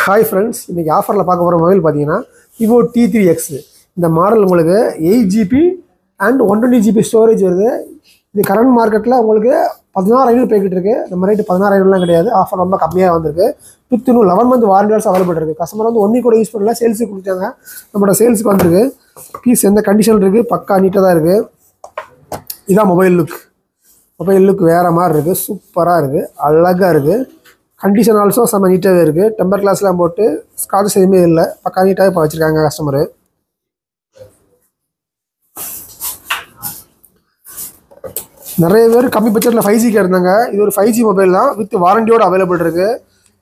Hi friends, இன்றைக்கி ஆஃபரில் பார்க்க போகிற மொபைல் பார்த்தீங்கன்னா விவோ T3X. இந்த மாடல் உங்களுக்கு 8GB அண்ட் 120GB ஸ்டோரேஜ் வருது. இது கரண்ட் மார்க்கெட்டில் உங்களுக்கு 16,500 போய்கிட்டு இருக்குது. நம்ம ரேட்டு 16,500லாம் கிடையாது, ஆஃபர் ரொம்ப கம்மியாக வந்திருக்கு. வித் இன்னும் 11 மந்த் வாரண்டி ஆல்சோ அவைலபிள் இருக்குது. கஸ்டமர் வந்து 1 கூட யூஸ் பண்ணல, சேல்ஸுக்கு கொடுத்தாங்க. நம்மளோட சேல்ஸுக்கு வந்திருக்கு. பீஸ் எந்த கண்டிஷன் இருக்குது, பக்கா நீட்டாக தான் இருக்குது. இதான் மொபைல் லுக் வேறு மாதிரி இருக்குது, சூப்பராக இருக்குது, அழகாக இருக்குது. கண்டிஷன் ஆல்சோ செம்ம நீட்டாகவே இருக்குது. டெம்பர் கிளாஸ்லாம் போட்டு ஸ்காட்ச் எதுவுமே இல்லை, பக்கா நீட்டாகவே இப்போ வச்சுருக்காங்க கஸ்டமரு. நிறைய பேர் கம்மி பட்ஜெட்டில் 5G கேட்டிருந்தாங்க. இது ஒரு 5G மொபைல் தான், வித் வாரண்டியோடு அவைலபிள் இருக்குது.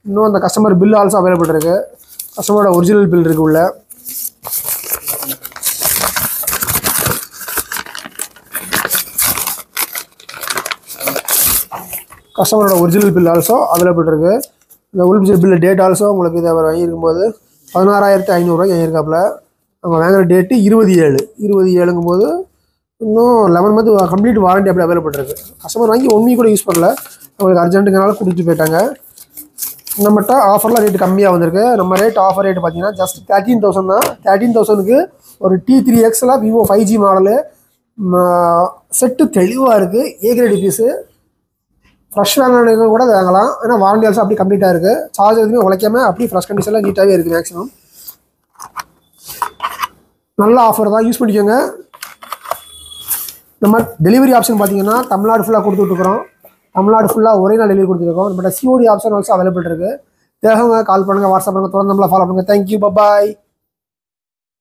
இன்னும் அந்த கஸ்டமர் பில் ஆல்சோ அவைலபிள் இருக்குது. கஸ்டமரோட ஒரிஜினல் பில் இருக்குது உள்ள. கஸ்டமரோட ஒரிஜினல் பில் ஆல்சோ அவைலபிள் இருக்குது. இந்த ஒரிஜினல் பில் டேட் ஆல்சோ உங்களுக்கு இதை அவர் வாங்கியிருக்கும்போது 16,500 வாங்கியிருக்காப்புல. அவங்க வாங்குகிற டேட்டு 27/7ங்கும்போது இன்னும் 11 மந்த் கம்ப்ளீட் வாரண்டி அப்படி அவைலபிள் இருக்குது. கஸ்டமர் வாங்கி 1 கூட யூஸ் பண்ணல, அவங்களுக்கு அர்ஜென்ட்டுங்கனால கொடுத்துட்டு போயிட்டாங்க. நம்மகிட்ட ஆஃபர்லாம் ரேட்டு கம்மியாக வந்திருக்கு. நம்ம ஆஃபர் ரேட்டு பார்த்தீங்கன்னா ஜஸ்ட் 13,000 தான். 13,000க்கு ஒரு T3Xல விவோ 5G மாடலு செட்டு தெளிவாக இருக்குது. ஏ கிரேட் பீஸு. ஃப்ரெஷ் வாங்கினவங்க கூட அதை வாங்கலாம், ஏன்னா வாரண்டி ஆல்சோ அப்படி கம்ப்ளீட்டாக இருக்குது. சார்ஜ் எதுவுமே உழைக்காமல் அப்படி ஃப்ரெஷ் கண்டிஷனில் நீட்டாகவே இருக்குது. மேக்ஸிமம் நல்ல ஆஃபர் தான், யூஸ் பண்ணிக்கோங்க. நம்ம டெலிவரி ஆப்ஷன் பார்த்தீங்கன்னா தமிழ்நாடு ஃபுல்லாக கொடுத்துட்ருக்குறோம். தமிழ்நாடு ஃபுல்லாக ஒரே நாள் டெலிவரி கொடுத்துருக்கோம். நம்மகிட்ட COD ஆப்ஷன் ஆல்சோ அவைலபிள் இருக்குது. தேவைங்க கால் பண்ணுங்கள், வாட்ஸ்அப் பண்ணுங்கள், தொடர்ந்து நம்மளை ஃபாலோ பண்ணுங்கள். தேங்க்யூ, பாய்.